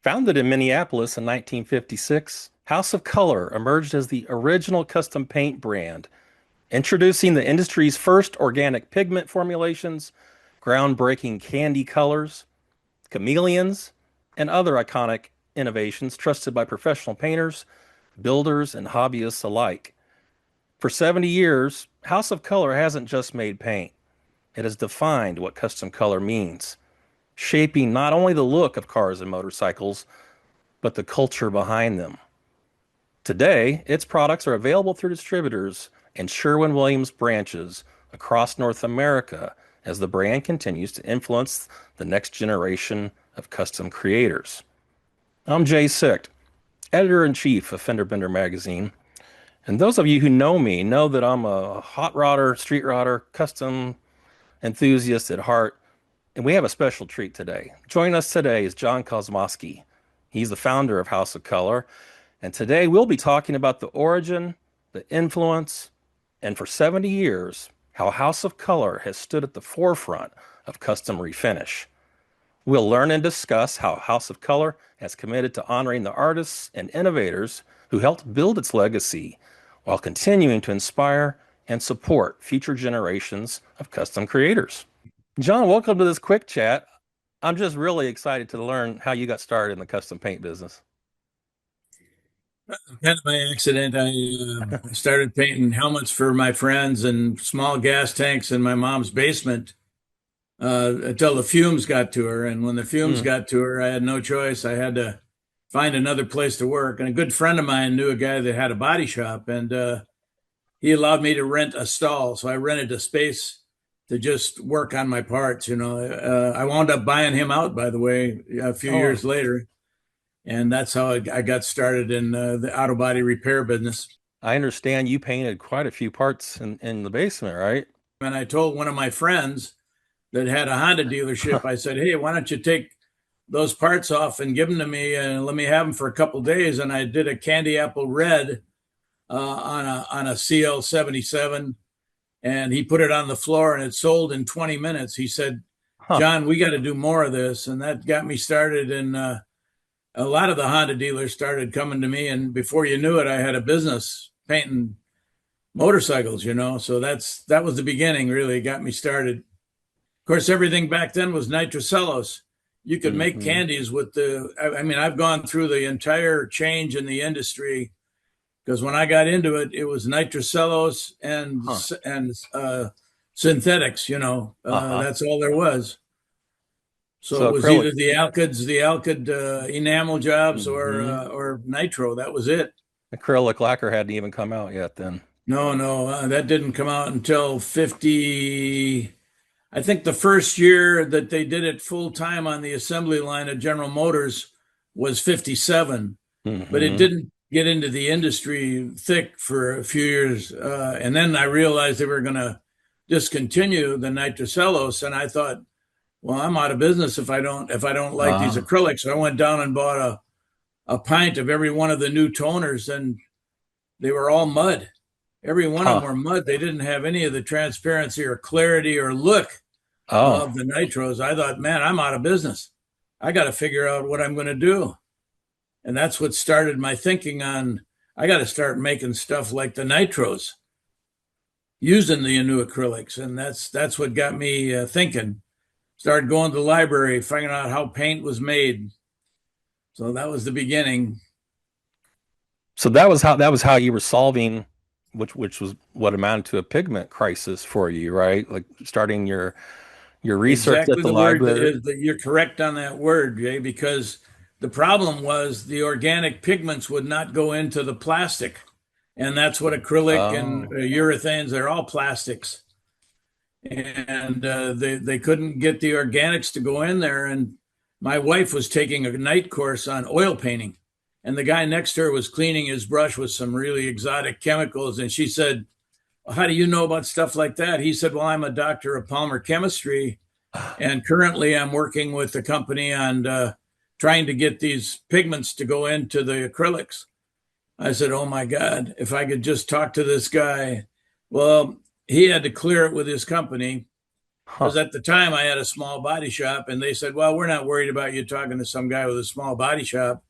Founded in Minneapolis in 1956, House of Color emerged as the original custom paint brand, introducing the industry's first organic pigment formulations, groundbreaking candy colors, chameleons, and other iconic innovations trusted by professional painters, builders, and hobbyists alike. For 70 years, House of Color hasn't just made paint, it has defined what custom color means, shaping not only the look of cars and motorcycles, but the culture behind them. Today, its products are available through distributors and Sherwin-Williams branches across North America as the brand continues to influence the next generation of custom creators. I'm Jay Sicht, editor-in-chief of Fender Bender magazine, and those of you who know me know that I'm a hot rodder, street rodder, custom enthusiast at heart, and we have a special treat today. Joining us today is John Kosmosky. He's the founder of House of Color, and today we'll be talking about the origin, the influence, and for 70 years, how House of Color has stood at the forefront of custom refinish. We'll learn and discuss how House of Color has committed to honoring the artists and innovators who helped build its legacy while continuing to inspire and support future generations of custom creators. John, welcome to this quick chat. I'm just really excited to learn how you got started in the custom paint business. Kind of by accident. I started painting helmets for my friends and small gas tanks in my mom's basement until the fumes got to her. And when the fumes Hmm. got to her, I had no choice. I had to find another place to work. And a good friend of mine knew a guy that had a body shop, and he allowed me to rent a stall. So I rented a space to just work on my parts. I wound up buying him out, by the way, a few Oh, years later. And that's how I got started in the auto body repair business. I understand you painted quite a few parts in the basement, right? And I told one of my friends that had a Honda dealership, I said, "Hey, why don't you take those parts off and give them to me and let me have them for a couple of days?" And I did a candy apple red on a CL 77, and he put it on the floor and it sold in 20 minutes. He said, Huh. "John, we got to do more of this," and that got me started. And a lot of the Honda dealers started coming to me, and before you knew it, I had a business painting motorcycles. So that was the beginning. Really, it got me started. Of course, everything back then was nitrocellulose. You could make Hmm. candies with I mean, I've gone through the entire change in the industry because when I got into it, it was nitrocellulose Huh. and synthetics. Uh-huh. That's all there was. So So it was acrylic. either the alkyd enamel jobs or Hmm. nitro. That was it. Acrylic lacquer hadn't even come out yet then. No, no, that didn't come out until 50. I think the first year that they did it full time on the assembly line at General Motors was 57, but it Hmm. didn't get into the industry thick for a few years. And then I realized they were going to discontinue the nitrocellulose, and I thought, well, I'm out of business if I don't like these Uh, acrylics. So I went down and bought a pint of every one of the new toners, and they were all mud. Every one of them huh. were mud. They didn't have any of the transparency or clarity or look Oh, of the nitros. I thought, man, I'm out of business. I got to figure out what I'm going to do. And that's what started my thinking on I got to start making stuff like the nitros using the new acrylics. And that's what got me thinking. Started going to the library, figuring out how paint was made. So that was the beginning. so that was how you were solving, which was what amounted to a pigment crisis for you, right? Like starting your research at Exactly the the word library. is that you're correct on that word, Jay, because the problem was the organic pigments would not go into the plastic. And that's what acrylic and Oh, urethanes, they're all plastics. And they couldn't get the organics to go in there. And my wife was taking a night course on oil painting. And the guy next to her was cleaning his brush with some really exotic chemicals. And she said, "Well, how do you know about stuff like that?" He said, "Well, I'm a doctor of polymer chemistry. And currently, I'm working with the company on trying to get these pigments to go into the acrylics." I said, "Oh my God, if I could just talk to this guy." Well, he had to clear it with his company. Huh. Because at the time I had a small body shop, and they said, well, we're not worried about you talking to some guy with a small body shop.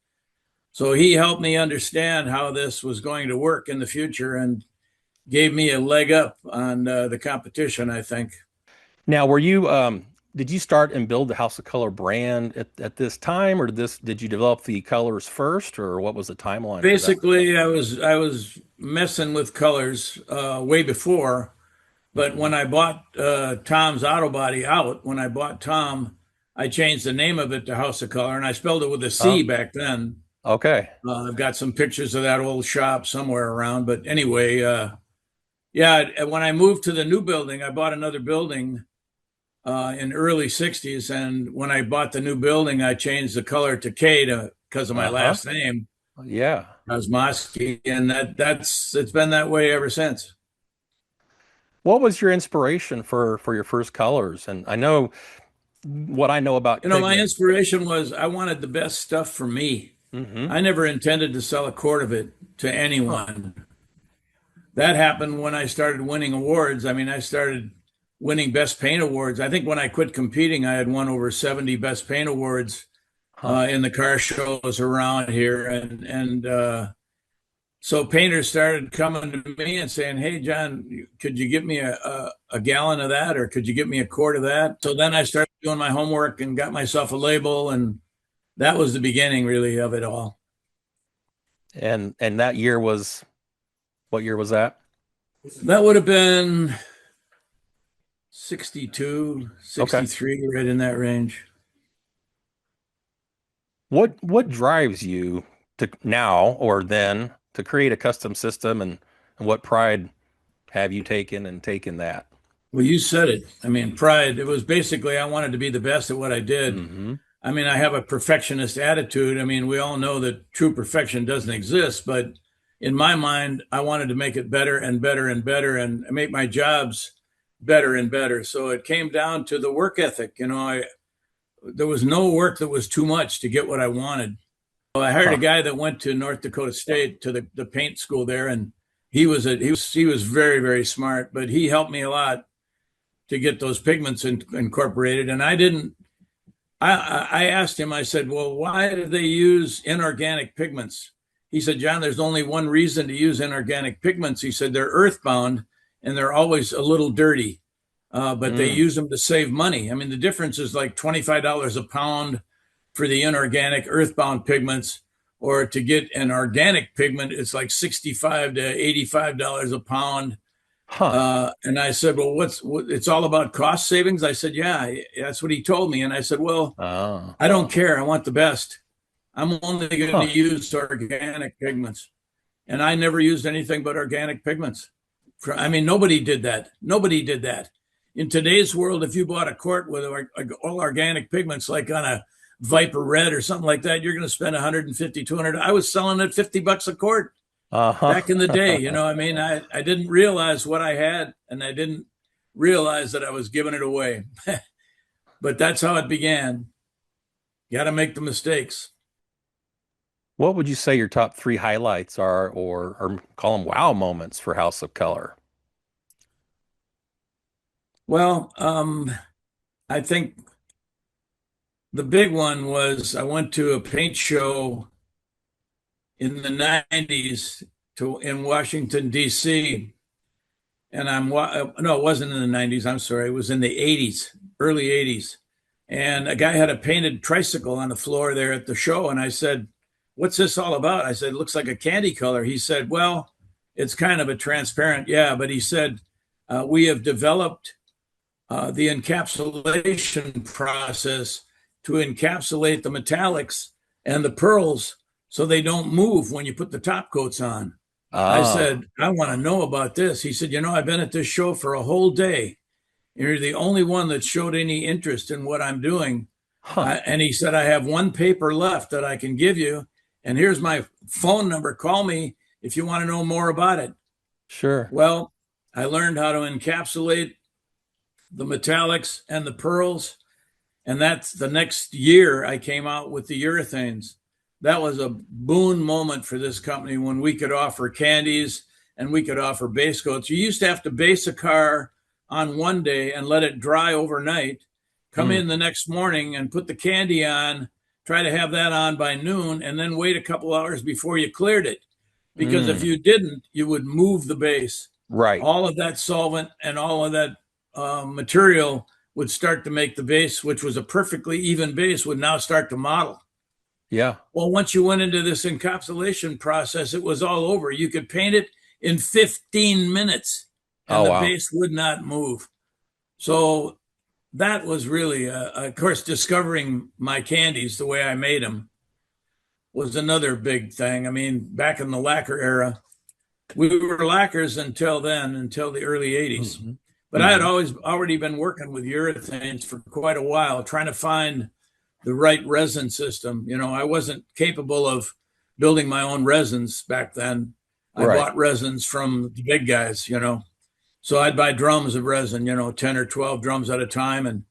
So he helped me understand how this was going to work in the future and gave me a leg up on the competition, I think. Now, were you did you start and build the House of Color brand at this time, or did you develop the colors first, or what was the timeline for that? Basically, I was messing with colors way before, but Hmm. when I bought Tom's Auto Body out, when I bought Tom, I changed the name of it to House of Color, and I spelled it with a Oh, C back then. okay. I've got some pictures of that old shop somewhere around, but anyway, yeah. When I moved to the new building, I bought another building in early '60s, and when I bought the new building, I changed the color to K to because of my Uh-huh. last name, Yeah. Kosmosky, and that's it's been that way ever since. What was your inspiration for your first colors? And I know what I know about My pigment. inspiration was I wanted the best stuff for me. Hmm. I never intended to sell a quart of it to Huh. anyone. That happened when I started winning awards. I mean, I started winning best paint awards. I think when I quit competing, I had won over 70 best paint awards Huh. in the car shows around here, and so painters started coming to me and saying, "Hey, John, could you get me a gallon of that, or could you get me a quart of that?" So then I started doing my homework and got myself a label, and that was the beginning, really, of it all. And that year was what year was that? That would have been 62, Okay. 63, right in that range. What drives you to now or then to create a custom system and what pride have you taken that? Well, you said it. I mean, pride. It was basically I wanted to be the best at what I did. Hmm. I mean, I have a perfectionist attitude. I mean, we all know that true perfection doesn't exist, but in my mind, I wanted to make it better and better and better and make my jobs better and better. So it came down to the work ethic. There was no work that was too much to get what I wanted. So I hired a Huh. guy that went to North Dakota State to the paint school there, and he was very, very smart, but he helped me a lot to get those pigments incorporated. And I didn't. I asked him. I said, "Well, why do they use inorganic pigments?" He said, "John, there's only one reason to use inorganic pigments." He said, "They're earthbound and they're always a little dirty, but they Mm. use them to save money. I mean, the difference is like $25 a pound for the inorganic earthbound pigments, or to get an organic pigment, it's like 65 to $85 a pound." Huh. And I said, "Well, it's all about cost savings?" I said, "Yeah, that's what he told me." And I said, "Well, Oh. I don't care. I want the best. I'm only going to Huh. use organic pigments." And I never used anything but organic pigments. I mean, nobody did that. Nobody did that. In today's world, if you bought a quart with all organic pigments, like on a Viper Red or something like that, you're going to spend 150, 200. I was selling at $50 a quart back in the day. Uh-huh. I mean, I didn't realize what I had, and I didn't realize that I was giving it away. But that's how it began. Got to make the mistakes. What would you say your top three highlights are, or call them wow moments for House of Color? Well, I think the big one was I went to a paint show in the '90s in Washington D.C. and no, it wasn't in the '90s. I'm sorry, it was in the '80s, early '80s, and a guy had a painted tricycle on the floor there at the show, and I said, "What's this all about?" I said, "It looks like a candy color." He said, "Well, it's kind of a transparent, yeah," but he said, "We have developed the encapsulation process to encapsulate the metallics and the pearls so they don't move when you put the top coats on." I Ah. said, "I want to know about this." He said, "I've been at this show for a whole day. You're the only one that showed any interest in what I'm doing." Huh. And he said, "I have one paper left that I can give you. And here's my phone number. Call me if you want to know more about it." Sure. Well, I learned how to encapsulate the metallics and the pearls. And that's the next year I came out with the urethanes. That was a boon moment for this company when we could offer candies and we could offer base coats. You used to have to base a car on one day and let it dry overnight, come Mm, in the next morning and put the candy on, try to have that on by noon, and then wait a couple hours before you cleared it. Because if mm, you didn't, you would move the base. right. All of that solvent and all of that material would start to make the base, which was a perfectly even base, would now start to model. Yeah. Well, once you went into this encapsulation process, it was all over. You could paint it in 15 minutes and Oh, the wow. base would not move. So that was really, of course, discovering my candies the way I made them was another big thing. I mean, back in the lacquer era, we were lacquers until then, until the early 80s. Hmm. But I had Hmm. always already been working with urethanes for quite a while, trying to find the right resin system. I wasn't capable of building my own resins back then. I Right. bought resins from the big guys. So I'd buy drums of resin, 10 or 12 drums at a time. And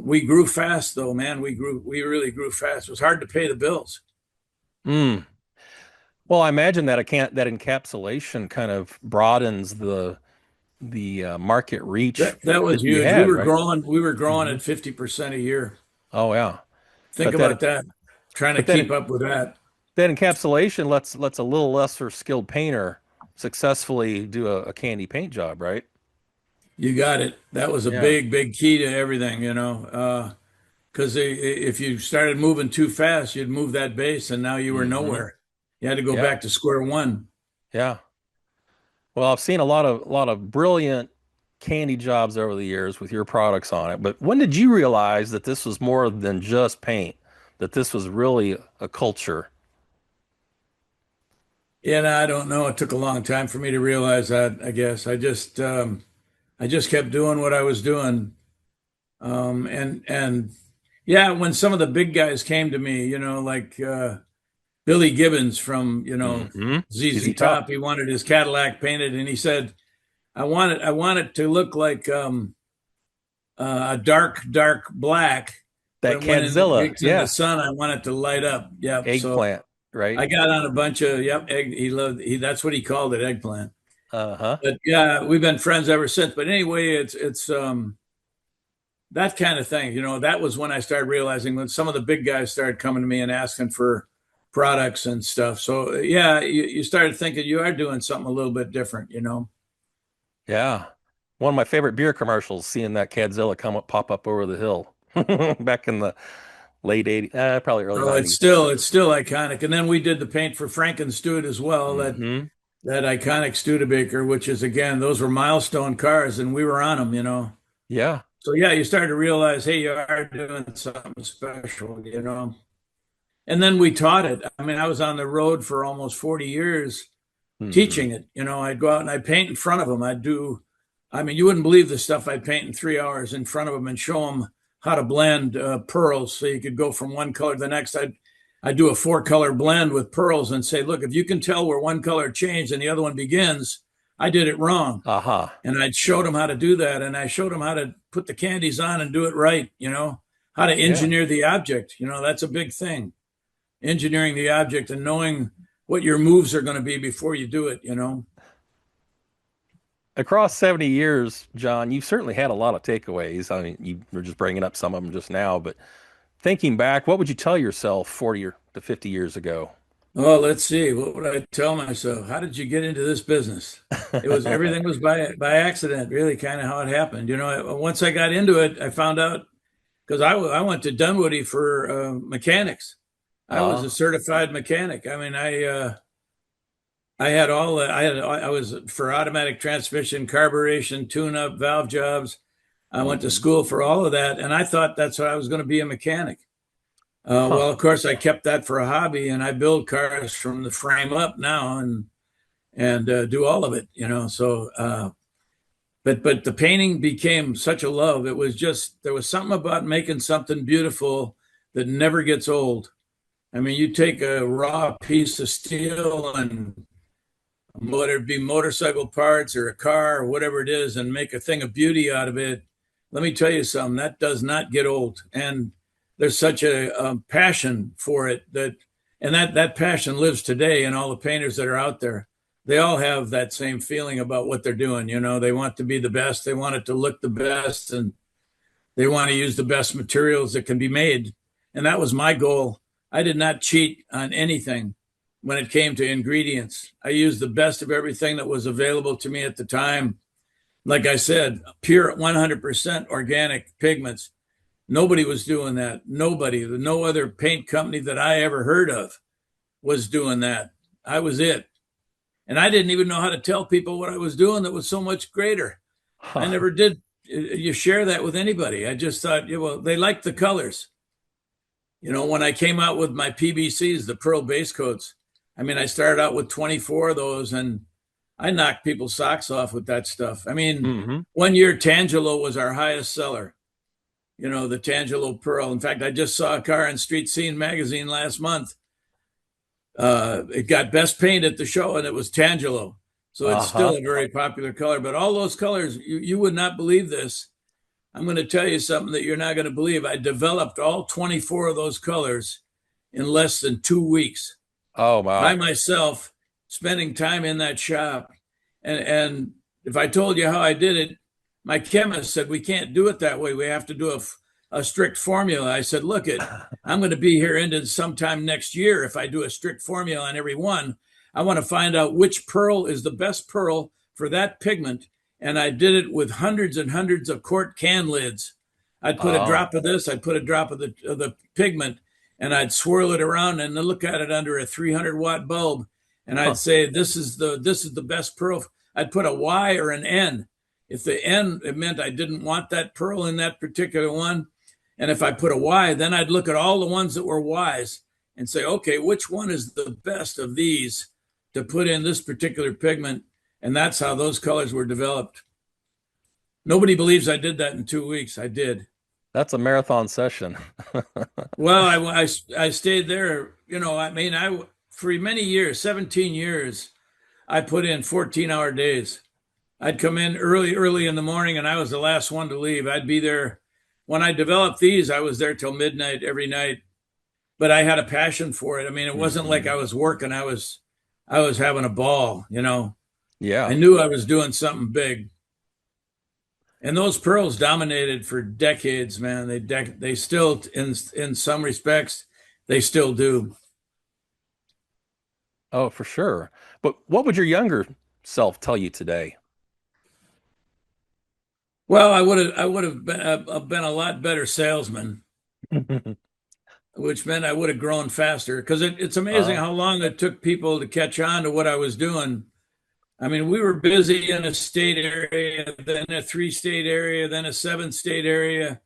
we grew fast though, man. We really grew fast. It was hard to pay the bills. Mm. Well, I imagine that that encapsulation kind of broadens the market reach That was that you huge. We had, were right? growing, we were growing Hmm. at 50% a year. Oh, yeah. Think But that about that. Trying to but keep up with that. that encapsulation lets a little lesser skilled painter successfully do a candy paint job, right? You got it. That was a Yeah. big, big key to everything. Because if you started moving too fast, you'd move that base, and now you were Hmm. nowhere. You had to go Yeah. back to square one. Yeah. Well, I've seen a lot of brilliant candy jobs over the years with your products on it. But when did you realize that this was more than just paint? That this was really a culture? And I don't know. It took a long time for me to realize that. I guess I just kept doing what I was doing. And yeah, when some of the big guys came to me, like Billy Gibbons from Hmm. ZZ ZZ Top. Top, he wanted his Cadillac painted, and he said, I want it to look like a dark black, That but when it Cadzilla. gets in the Yeah. sun, I want it to light up. Yep. So Eggplant, right? I got on a bunch of egg. He loved that's what he called it, eggplant. Uh-huh. But yeah, we've been friends ever since. But anyway, it's that kind of thing. That was when I started realizing when some of the big guys started coming to me and asking for products and stuff. So yeah, you started thinking you are doing something a little bit different. Yeah. One of my favorite beer commercials, seeing that Cadzilla pop up over the hill back in the late 80s, probably early Oh, it's 90s. still it's still iconic. And then we did the paint for Frankenstew as well. Hmm. That iconic Studebaker, which is again, those were milestone cars, and we were on them. Yeah. So yeah, you started to realize, hey, you are doing something special. And then we taught it. I mean, I was on the road for almost 40 years Hmm. teaching it. I'd go out and I'd paint in front of them. I mean, you wouldn't believe the stuff I'd paint in 3 hours in front of them and show them how to blend pearls so you could go from one color to the next. I'd do a 4-color blend with pearls and say, look, if you can tell where one color changed and the other one begins, I did it wrong. Aha. And I'd showed them how to do that. And I showed them how to put the candies on and do it right, how to Yeah. engineer the object. That's a big thing. Engineering the object and knowing what your moves are going to be before you do it. Across 70 years, John, you've certainly had a lot of takeaways. I mean, you were just bringing up some of them just now, but thinking back, what would you tell yourself 40 or to 50 years ago? Oh, let's see. What would I tell myself? How did you get into this business? Everything was by accident, really, kind of how it happened. Once I got into it, I found out because I went to Dunwoody for mechanics. I was a Uh, certified mechanic. I mean, I had all the, I was for automatic transmission, carburation, tune-up, valve jobs. I went to mhm. school for all of that, and I thought that's what I was going to be a mechanic. Huh. Well, of course, I kept that for a hobby, and I build cars from the frame up now, and do all of it. So, but the painting became such a love. It was just there was something about making something beautiful that never gets old. I mean, you take a raw piece of steel and whether it be motorcycle parts or a car or whatever it is, and make a thing of beauty out of it. Let me tell you something that does not get old, and there's such a passion for it and that passion lives today in all the painters that are out there. they all have that same feeling about what they're doing. You know, they want to be the best, they want it to look the best, and they want to use the best materials that can be made. And that was my goal. I did not cheat on anything when it came to ingredients. I used the best of everything that was available to me at the time. Like I said, pure 100% organic pigments. Nobody was doing that. Nobody, no other paint company that I ever heard of was doing that. I was it. And I didn't even know how to tell people what I was doing that was so much greater. I Huh. never did. You share that with anybody. I just thought, yeah, well, they liked the colors. You know, when I came out with my PBCs, the pearl base coats, I mean, I started out with 24 of those and I knocked people's socks off with that stuff. I mean, Hmm. one year Tangelo was our highest seller, you know, the Tangelo Pearl. In fact, I just saw a car in Street Scene magazine last month. It got best paint at the show and it was Tangelo. So it's Uh-huh. still a very popular color. But all those colors, you would not believe this. I'm going to tell you something that you're not going to believe. I developed all 24 of those colors in less than 2 weeks Oh, by wow. myself, spending time in that shop. And if I told you how I did it, my chemist said, we can't do it that way. We have to do a strict formula. I said, look, I'm going to be here into sometime next year. If I do a strict formula on every one, I want to find out which pearl is the best pearl for that pigment. And I did it with hundreds and hundreds of quart can lids. I'd put a Oh, drop of this, I'd put a drop of the pigment, and I'd swirl it around and then look at it under a 300-watt bulb, and I'd huh. say this is the best pearl. I'd put a Y or an N. If the N, it meant I didn't want that pearl in that particular one, and if I put a Y, then I'd look at all the ones that were Ys and say, okay, which one is the best of these to put in this particular pigment, and that's how those colors were developed. Nobody believes I did that in 2 weeks. I did. That's a marathon session. Well, I stayed there. You know, I mean, for many years, 17 years, I put in 14-hour days. I'd come in early in the morning, and I was the last one to leave. I'd be there. When I developed these, I was there till midnight every night. But I had a passion for it. I mean, it wasn't like Hmm. I was working. I was having a ball. You know, I Yeah. knew I was doing something big. And those pearls dominated for decades, man. They still, in some respects, they still do. Oh, for sure. But what would your younger self tell you today? Well, I would have been a lot better salesman, which meant I would have grown faster. Because it's amazing Uh, how long it took people to catch on to what I was doing. I mean, we were busy in a state area, then a three-state area, then a seven-state area.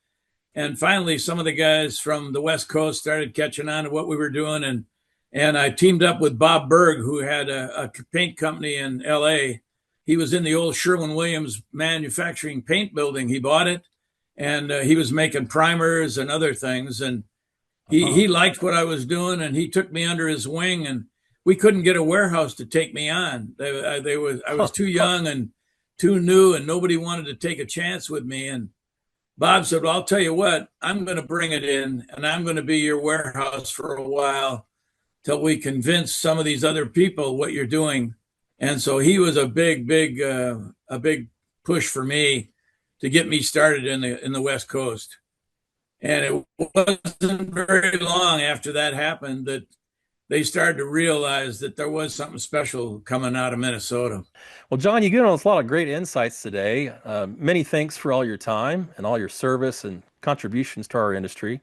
And finally, some of the guys from the West Coast started catching on to what we were doing, and I teamed up with Bob Berg, who had a paint company in L.A. He was in the old Sherwin-Williams manufacturing paint building. He bought it, and he was making primers and other things. And he uh-huh. liked what I was doing, and he took me under his wing. And we couldn't get a warehouse to take me on. I was Huh. too young and too new, and nobody wanted to take a chance with me. And Bob said, well, I'll tell you what, I'm going to bring it in and I'm going to be your warehouse for a while till we convince some of these other people what you're doing. And so he was a big push for me to get me started in the West Coast. And it wasn't very long after that happened that they started to realize that there was something special coming out of Minnesota. Well, John, you gave us a lot of great insights today. Many thanks for all your time and all your service and contributions to our industry.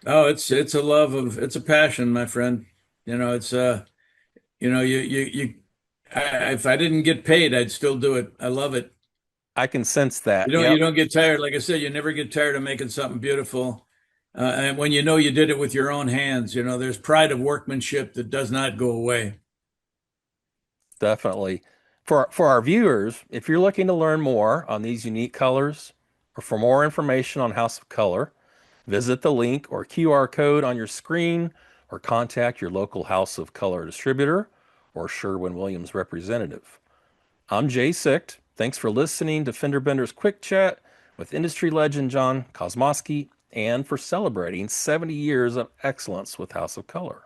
Oh, it's a passion, my friend. You know, it's if I didn't get paid, I'd still do it. I love it. I can sense that. You Yep, don't get tired. Like I said, you never get tired of making something beautiful. And when you know you did it with your own hands, there's pride of workmanship that does not go away. definitely. For our viewers, if you're looking to learn more on these unique colors or for more information on House of Color, visit the link or QR code on your screen or contact your local House of Color distributor or Sherwin-Williams representative. I'm Jay Sicht. Thanks for listening to Fender Bender's Quick Chat with industry legend John Kosmosky and for celebrating 70 years of excellence with House of Color.